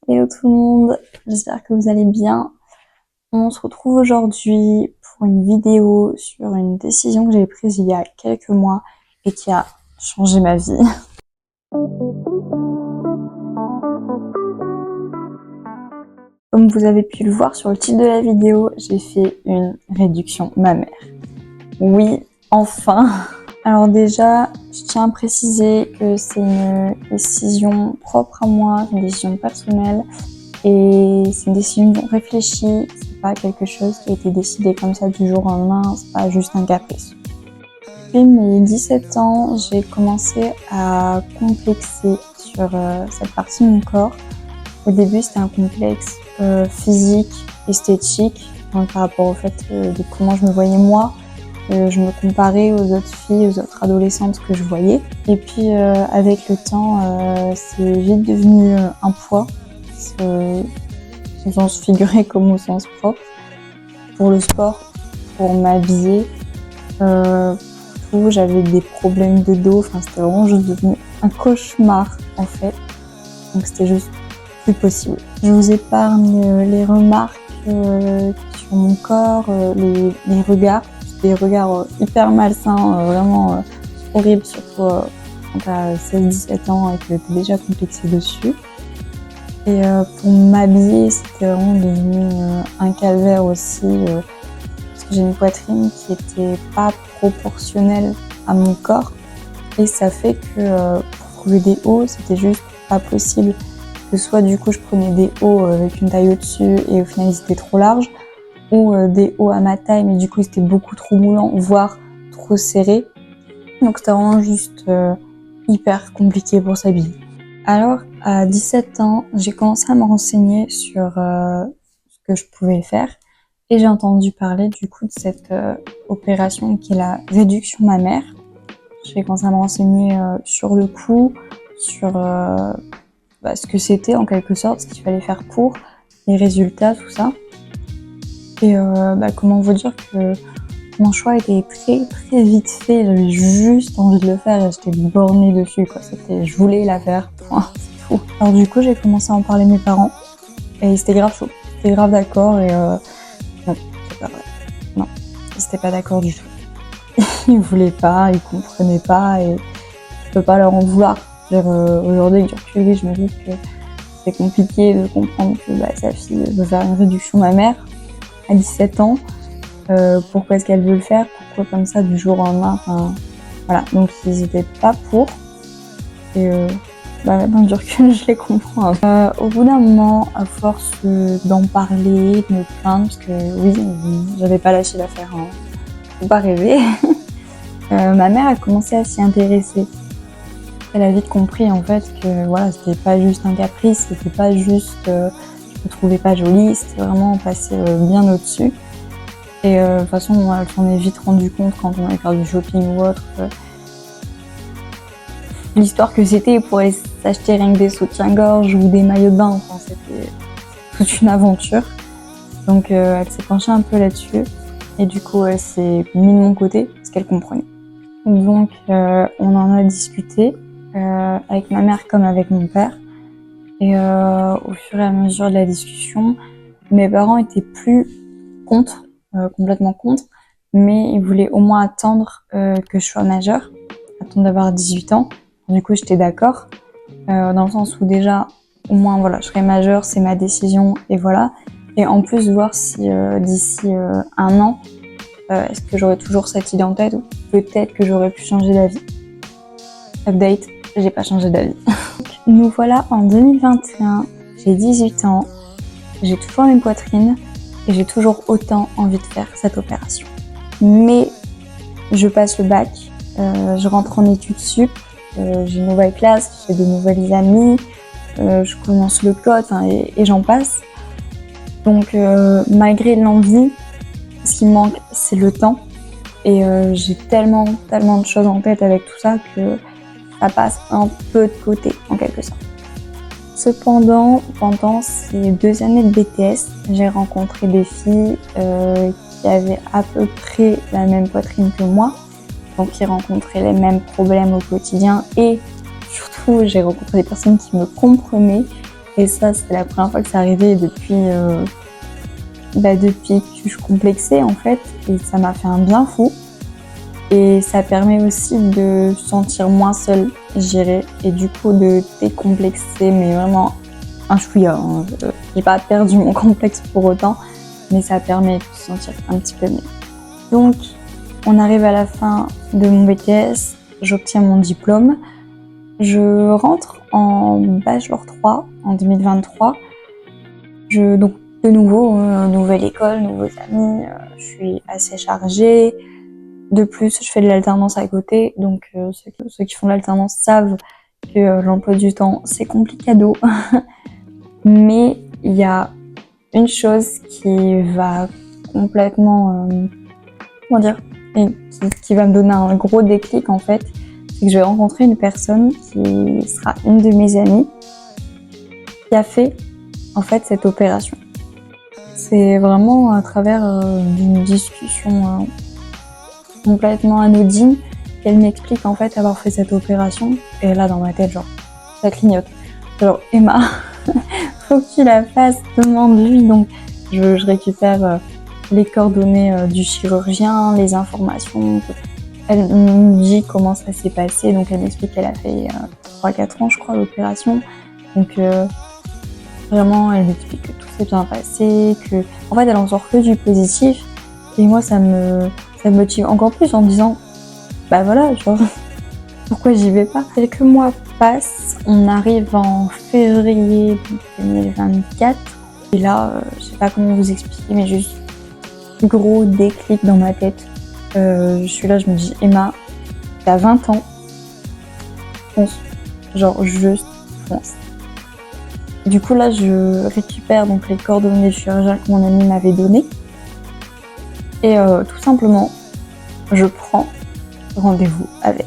Hello tout le monde, j'espère que vous allez bien. On se retrouve aujourd'hui pour une vidéo sur une décision que j'ai prise il y a quelques mois et qui a changé ma vie. Comme vous avez pu le voir sur le titre de la vidéo, j'ai fait une réduction mammaire. Oui, enfin. Alors déjà, je tiens à préciser que c'est une décision propre à moi, une décision personnelle. Et c'est une décision réfléchie, c'est pas quelque chose qui a été décidé comme ça du jour au lendemain, c'est pas juste un caprice. Depuis mes 17 ans, j'ai commencé à complexer sur cette partie de mon corps. Au début, c'était un complexe physique, esthétique, donc par rapport au fait de comment je me voyais moi. Je me comparais aux autres filles, aux autres adolescentes que je voyais. Et puis avec le temps, c'est vite devenu un poids. Au sens figuré comme au sens propre, pour le sport, pour m'habiller, tout, j'avais des problèmes de dos, enfin c'était vraiment juste devenu un cauchemar en fait, donc c'était juste plus possible. Je vous épargne les remarques sur mon corps, les regards, des regards hyper malsains, vraiment horribles, surtout quand t'as 16-17 ans et que t'es déjà complexé dessus. Et pour m'habiller, c'était vraiment devenu un calvaire aussi, parce que j'ai une poitrine qui était pas proportionnelle à mon corps. Et ça fait que pour trouver des hauts, c'était juste pas possible. Que soit du coup je prenais des hauts avec une taille au-dessus et au final ils étaient trop larges, ou des hauts à ma taille mais du coup ils étaient beaucoup trop moulants, voire trop serrés. Donc c'était vraiment juste hyper compliqué pour s'habiller. Alors, à 17 ans, j'ai commencé à me renseigner sur ce que je pouvais faire et j'ai entendu parler du coup de cette opération qui est la réduction mammaire. J'ai commencé à me renseigner sur le coup, sur ce que c'était en quelque sorte, ce qu'il fallait faire pour, les résultats, tout ça. Et comment vous dire que mon choix était très très vite fait, j'avais juste envie de le faire et j'étais bornée dessus quoi. Je voulais la faire. C'est fou. Alors du coup j'ai commencé à en parler à mes parents et c'était grave chaud. C'était grave d'accord et non, c'est pas vrai. Non, ils étaient pas d'accord du tout. Ils voulaient pas, ils comprenaient pas et je peux pas leur en vouloir. Aujourd'hui avec du recul, oui, je me dis que c'est compliqué de comprendre que sa fille veut faire une réduction mammaire à 17 ans. Pourquoi est-ce qu'elle veut le faire, pourquoi comme ça du jour au lendemain, enfin voilà, donc ils étaient pas pour et maintenant du recul je les comprends. Au bout d'un moment, à force d'en parler, de me plaindre, parce que oui, j'avais pas lâché l'affaire, hein, faut pas rêver, ma mère a commencé à s'y intéresser. Elle a vite compris en fait que voilà, c'était pas juste un caprice, c'était pas juste je me trouvais pas jolie, c'était vraiment passé bien au-dessus. Et de toute façon, elle s'en est vite rendu compte quand on allait faire du shopping ou autre. L'histoire que c'était pour aller s'acheter rien que des soutiens-gorge ou des maillots de bain, enfin, c'était toute une aventure. Donc elle s'est penchée un peu là-dessus. Et du coup, elle s'est mise de mon côté parce qu'elle comprenait. Donc on en a discuté avec ma mère comme avec mon père. Et au fur et à mesure de la discussion, mes parents étaient plus contre. Complètement contre, mais ils voulaient au moins attendre que je sois majeure, attendre d'avoir 18 ans. Du coup, j'étais d'accord, dans le sens où déjà, au moins, voilà, je serai majeure, c'est ma décision, et voilà. Et en plus, voir si d'ici un an, est-ce que j'aurai toujours cette idée en tête, ou peut-être que j'aurais pu changer d'avis. Update, j'ai pas changé d'avis. Nous voilà en 2021, j'ai 18 ans, j'ai toujours une poitrine, et j'ai toujours autant envie de faire cette opération. Mais je passe le bac, je rentre en études sup, j'ai une nouvelle classe, j'ai de nouvelles amies, je commence le code et j'en passe. Donc malgré l'envie, ce qui me manque c'est le temps et j'ai tellement de choses en tête avec tout ça que ça passe un peu de côté en quelque sorte. Cependant, pendant ces 2 années de BTS, j'ai rencontré des filles qui avaient à peu près la même poitrine que moi, donc qui rencontraient les mêmes problèmes au quotidien et surtout j'ai rencontré des personnes qui me comprenaient Et ça, c'est la première fois que ça arrivait depuis que je suis complexée en fait. Et ça m'a fait un bien fou. Et ça permet aussi de se sentir moins seule, je dirais. Et du coup, de décomplexer, mais vraiment un chouïa. Hein. J'ai pas perdu mon complexe pour autant, mais ça permet de se sentir un petit peu mieux. Donc, on arrive à la fin de mon BTS, j'obtiens mon diplôme. Je rentre en Bachelor 3 en 2023. Donc, de nouveau, nouvelle école, nouveaux amis, je suis assez chargée. De plus, je fais de l'alternance à côté, donc ceux qui font de l'alternance savent que l'emploi du temps, c'est complicado. Mais il y a une chose qui va complètement, comment dire, et qui va me donner un gros déclic en fait, c'est que je vais rencontrer une personne qui sera une de mes amies qui a fait en fait cette opération. C'est vraiment à travers d'une discussion complètement anodine qu'elle m'explique en fait avoir fait cette opération. Et là dans ma tête, genre, ça clignote. Genre, Emma, faut que tu la fasses, demande-lui. Donc je récupère les coordonnées du chirurgien, les informations. Elle me dit comment ça s'est passé, donc elle m'explique qu'elle a fait 3-4 ans je crois l'opération. Donc vraiment elle m'explique que tout s'est bien passé, que en fait elle en sort que du positif. Et moi ça me motive encore plus en me disant bah voilà, genre pourquoi j'y vais pas. Quelques mois passent, on arrive en février 2024 et là je sais pas comment vous expliquer, mais juste gros déclic dans ma tête. Je suis là, je me dis Emma, t'as 20 ans, fonce, genre juste fonce. Du coup là je récupère donc les coordonnées du chirurgien que mon ami m'avait donné et tout simplement je prends rendez-vous avec.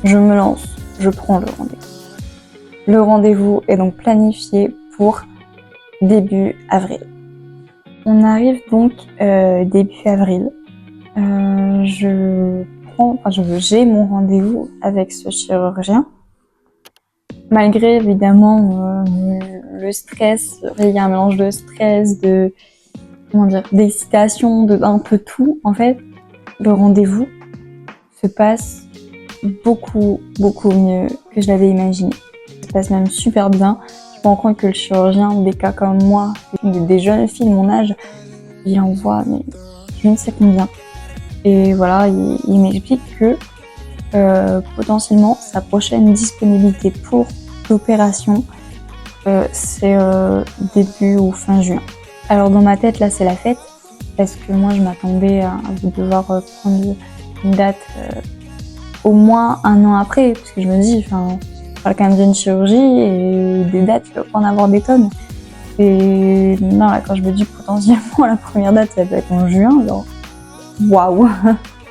Je me lance, je prends le rendez-vous. Le rendez-vous est donc planifié pour début avril. On arrive donc début avril. J'ai mon rendez-vous avec ce chirurgien. Malgré évidemment le stress, il y a un mélange de stress, d'excitation, de un peu tout en fait. Le rendez-vous se passe beaucoup mieux que je l'avais imaginé. Ça se passe même super bien. Je me rends compte que le chirurgien, des cas comme moi, des jeunes filles de mon âge, il en voit mais je ne sais combien. Et voilà, il m'explique que potentiellement sa prochaine disponibilité pour l'opération c'est début ou fin juin. Alors dans ma tête là c'est la fête parce que moi je m'attendais à devoir prendre une date au moins un an après, parce que je me dis, enfin, je parle quand même d'une chirurgie et des dates, il va pas en avoir des tonnes. Et non, là, quand je me dis potentiellement la première date, ça peut être en juin, genre, waouh!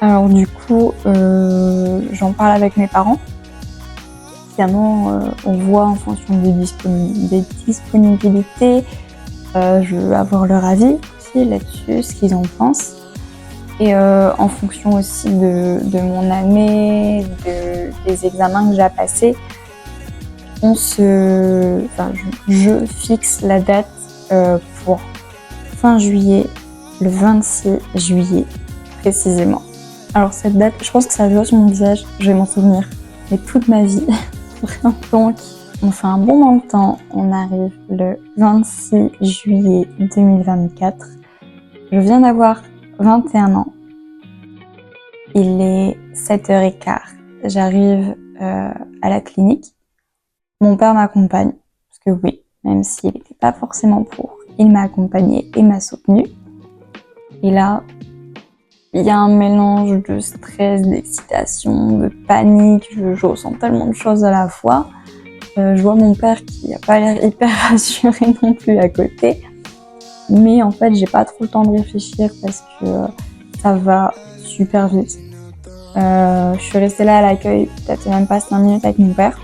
Alors, du coup, j'en parle avec mes parents. Évidemment, on voit en fonction des disponibilités. Je veux avoir leur avis aussi là-dessus, ce qu'ils en pensent. Et en fonction aussi de mon année, des examens que j'ai à passer, je fixe la date pour fin juillet, le 26 juillet précisément. Alors cette date, je pense que ça doit sur mon visage, je vais m'en souvenir, mais toute ma vie. Donc on fait un bon moment de temps, on arrive le 26 juillet 2024. Je viens d'avoir 21 ans. Il est 7h15. J'arrive à la clinique. Mon père m'accompagne. Parce que oui, même s'il n'était pas forcément pour, il m'a accompagnée et m'a soutenue. Et là, il y a un mélange de stress, d'excitation, de panique. Je ressens tellement de choses à la fois. Je vois mon père qui n'a pas l'air hyper rassuré non plus à côté. Mais en fait, j'ai pas trop le temps de réfléchir parce que ça va super vite. Je suis restée là à l'accueil, peut-être même pas 5 minutes avec mon père.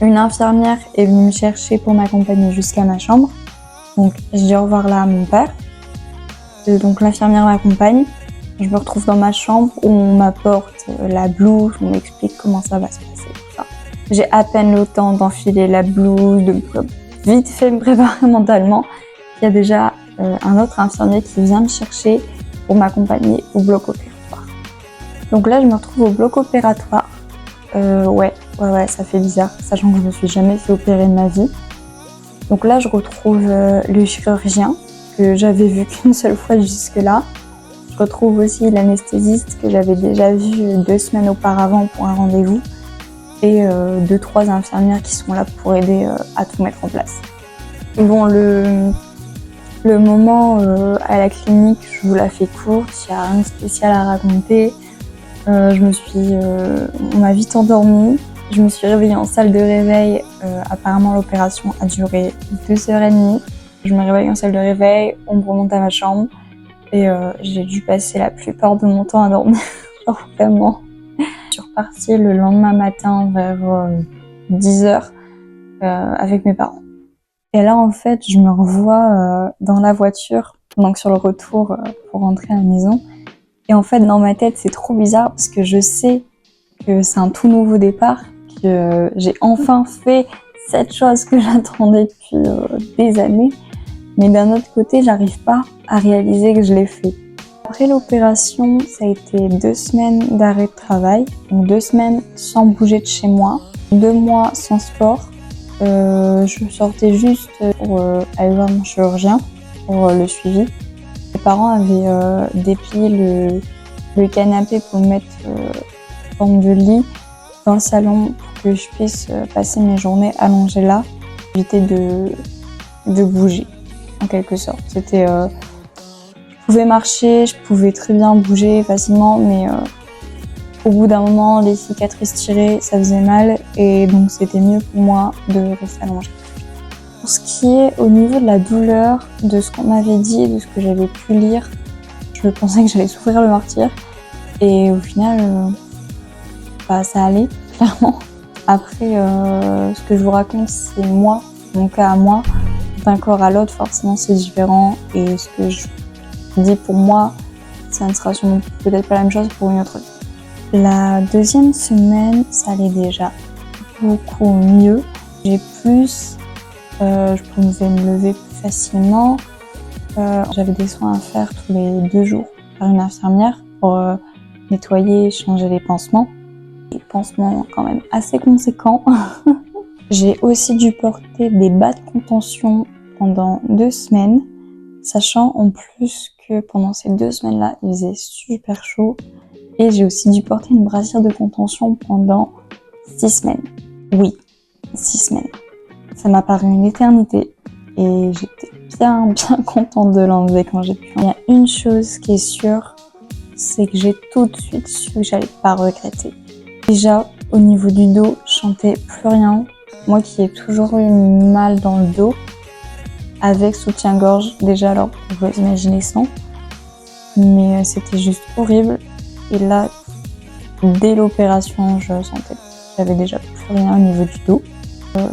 Une infirmière est venue me chercher pour m'accompagner jusqu'à ma chambre. Donc, je dis au revoir là à mon père. Donc, l'infirmière m'accompagne. Je me retrouve dans ma chambre où on m'apporte la blouse, on m'explique comment ça va se passer, tout ça. J'ai à peine le temps d'enfiler la blouse, de me vite fait me préparer mentalement. Il y a déjà un autre infirmier qui vient me chercher pour m'accompagner au bloc opératoire. Donc là, je me retrouve au bloc opératoire. Ouais, ça fait bizarre, sachant que je me suis jamais fait opérer de ma vie. Donc là, je retrouve le chirurgien que j'avais vu qu'une seule fois jusque-là. Je retrouve aussi l'anesthésiste que j'avais déjà vu 2 semaines auparavant pour un rendez-vous. Et 2-3 infirmières qui sont là pour aider à tout mettre en place. Bon, le moment à la clinique, je vous la fais courte, il n'y a rien de spécial à raconter. On m'a vite endormie. Je me suis réveillée en salle de réveil. Apparemment, l'opération a duré 2h30. Je me réveille en salle de réveil, on me remonte à ma chambre et j'ai dû passer la plupart de mon temps à dormir. Genre vraiment. Je suis repartie le lendemain matin vers 10h avec mes parents. Et là, en fait, je me revois dans la voiture, donc sur le retour pour rentrer à la maison. Et en fait, dans ma tête, c'est trop bizarre parce que je sais que c'est un tout nouveau départ, que j'ai enfin fait cette chose que j'attendais depuis des années. Mais d'un autre côté, j'arrive pas à réaliser que je l'ai fait. Après l'opération, ça a été 2 semaines d'arrêt de travail, donc 2 semaines sans bouger de chez moi, 2 mois sans sport. Je sortais juste pour aller voir mon chirurgien pour le suivi. Mes parents avaient déplié le canapé pour me mettre en forme de lit dans le salon pour que je puisse passer mes journées allongées là, éviter de bouger en quelque sorte. C'était je pouvais marcher, je pouvais très bien bouger facilement, mais au bout d'un moment, les cicatrices tirées, ça faisait mal et donc c'était mieux pour moi de rester allongée. Pour ce qui est au niveau de la douleur, de ce qu'on m'avait dit, de ce que j'avais pu lire, je pensais que j'allais souffrir le martyre et au final, ça allait, clairement. Après, ce que je vous raconte, c'est moi, mon cas à moi. D'un corps à l'autre, forcément, c'est différent et ce que je dis pour moi, ça ne sera sûrement peut-être pas la même chose pour une autre vie. La 2e semaine, ça allait déjà beaucoup mieux. Je pouvais me lever plus facilement. J'avais des soins à faire tous les 2 jours par une infirmière pour nettoyer, changer les pansements. Des pansements quand même assez conséquents. J'ai aussi dû porter des bas de contention pendant 2 semaines, sachant en plus que pendant ces 2 semaines-là, il faisait super chaud. Et j'ai aussi dû porter une brassière de contention pendant 6 semaines. Oui, 6 semaines. Ça m'a paru une éternité et j'étais bien contente de l'enlever quand j'ai pu. Il y a une chose qui est sûre, c'est que j'ai tout de suite su que j'allais pas regretter. Déjà, au niveau du dos, je sentais plus rien. Moi qui ai toujours eu mal dans le dos, avec soutien-gorge, déjà alors vous pouvez imaginer sans. Mais c'était juste horrible. Et là, dès l'opération, je sentais que j'avais déjà plus rien au niveau du dos.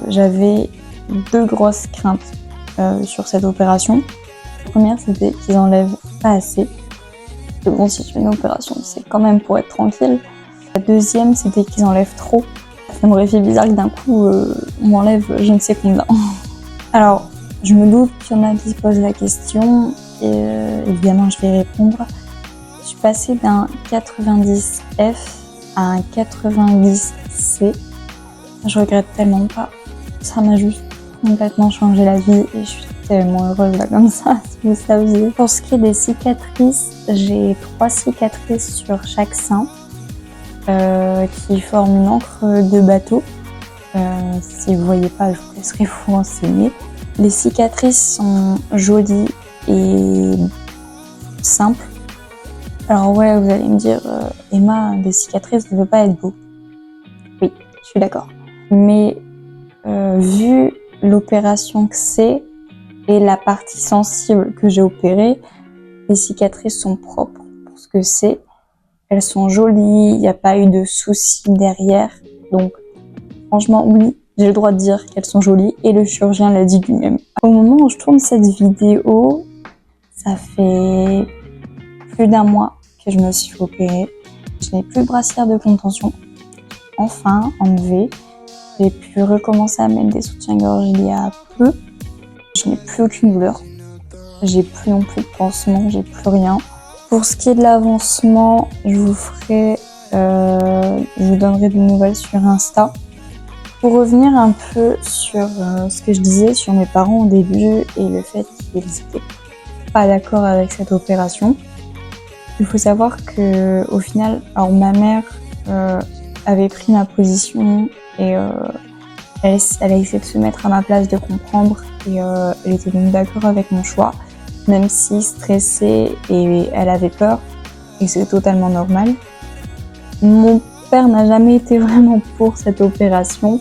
J'avais 2 grosses craintes sur cette opération. La première, c'était qu'ils enlèvent pas assez. Mais bon, si tu fais une opération, c'est quand même pour être tranquille. La deuxième, c'était qu'ils enlèvent trop. Ça m'aurait fait bizarre que d'un coup, on m'enlève je ne sais combien. Alors, je me doute qu'il y en a qui se posent la question, et évidemment, je vais y répondre. Je suis passée d'un 90F à un 90C. Je regrette tellement pas. Ça m'a juste complètement changé la vie et je suis tellement heureuse là comme ça, si vous saviez. Pour ce qui est des cicatrices, j'ai 3 cicatrices sur chaque sein qui forment une encre de bateau. Si vous voyez pas, je vous laisserai vous renseigner. Les cicatrices sont jolies et simples. Alors ouais, vous allez me dire, Emma, des cicatrices, ça ne veut pas être beau. Oui, je suis d'accord. Mais vu l'opération que c'est et la partie sensible que j'ai opérée, les cicatrices sont propres pour ce que c'est. Elles sont jolies, il n'y a pas eu de soucis derrière. Donc franchement, oui, j'ai le droit de dire qu'elles sont jolies et le chirurgien l'a dit lui-même. Au moment où je tourne cette vidéo, ça fait plus d'1 mois que je me suis fait opérer. Je n'ai plus de brassière de contention, enfin enlevée. J'ai pu recommencer à mettre des soutiens-gorge il y a peu. Je n'ai plus aucune douleur. J'ai plus non plus de pansement, j'ai plus rien. Pour ce qui est de l'avancement, je vous donnerai des nouvelles sur Insta. Pour revenir un peu sur ce que je disais sur mes parents au début et le fait qu'ils n'étaient pas d'accord avec cette opération, il faut savoir que au final, alors ma mère avait pris ma position et elle a essayé de se mettre à ma place, de comprendre et elle était donc d'accord avec mon choix, même si stressée et elle avait peur et c'est totalement normal. Mon père n'a jamais été vraiment pour cette opération,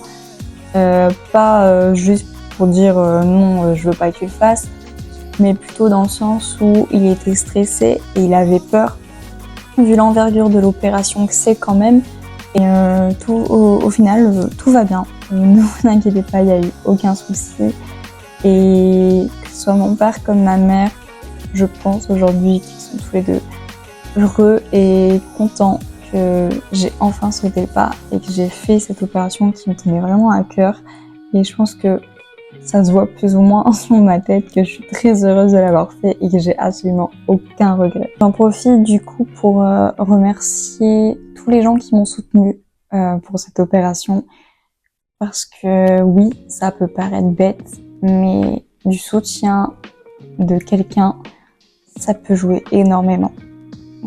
pas juste pour dire non, je veux pas que tu le fasses, mais plutôt dans le sens où il était stressé et il avait peur, vu l'envergure de l'opération que c'est quand même. Et au final, tout va bien. Ne vous inquiétez pas, il n'y a eu aucun souci. Et que ce soit mon père comme ma mère, je pense aujourd'hui qu'ils sont tous les deux heureux et contents que j'ai enfin sauté le pas et que j'ai fait cette opération qui me tenait vraiment à cœur. Et je pense que ça se voit plus ou moins sur ma tête que je suis très heureuse de l'avoir fait et que j'ai absolument aucun regret. J'en profite du coup pour remercier tous les gens qui m'ont soutenue pour cette opération. Parce que oui, ça peut paraître bête, mais du soutien de quelqu'un, ça peut jouer énormément.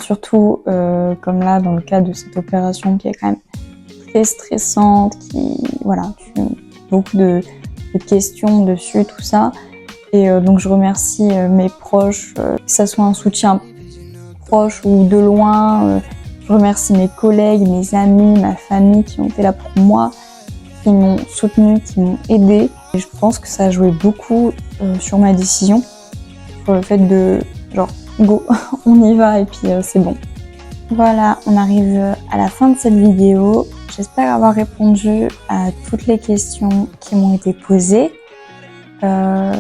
Surtout comme là dans le cas de cette opération qui est quand même très stressante, voilà, beaucoup de questions dessus, tout ça. Et donc je remercie mes proches, que ça soit un soutien proche ou de loin. Je remercie mes collègues, mes amis, ma famille qui ont été là pour moi, qui m'ont soutenu, qui m'ont aidé. Et je pense que ça a joué beaucoup sur ma décision, sur le fait de genre go, on y va et puis c'est bon. Voilà, on arrive à la fin de cette vidéo. J'espère avoir répondu à toutes les questions qui m'ont été posées. Ça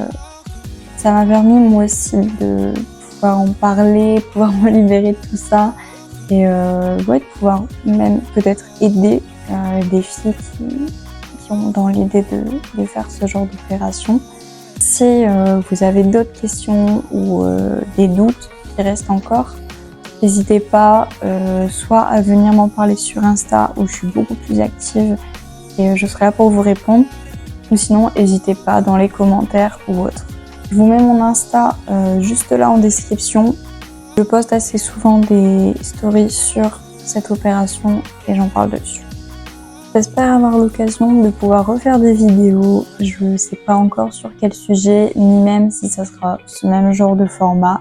m'a permis moi aussi de pouvoir en parler, pouvoir me libérer de tout ça et de pouvoir même peut-être aider des filles qui ont dans l'idée de faire ce genre d'opération. Si vous avez d'autres questions ou des doutes qui restent encore, n'hésitez pas soit à venir m'en parler sur Insta où je suis beaucoup plus active et je serai là pour vous répondre, ou sinon n'hésitez pas dans les commentaires ou autre. Je vous mets mon Insta juste là en description. Je poste assez souvent des stories sur cette opération et j'en parle dessus. J'espère avoir l'occasion de pouvoir refaire des vidéos. Je ne sais pas encore sur quel sujet, ni même si ça sera ce même genre de format.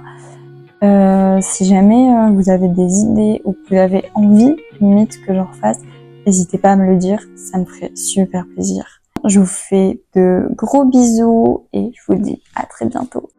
Si jamais vous avez des idées ou que vous avez envie, limite, que je refasse, n'hésitez pas à me le dire, ça me ferait super plaisir. Je vous fais de gros bisous et je vous dis à très bientôt.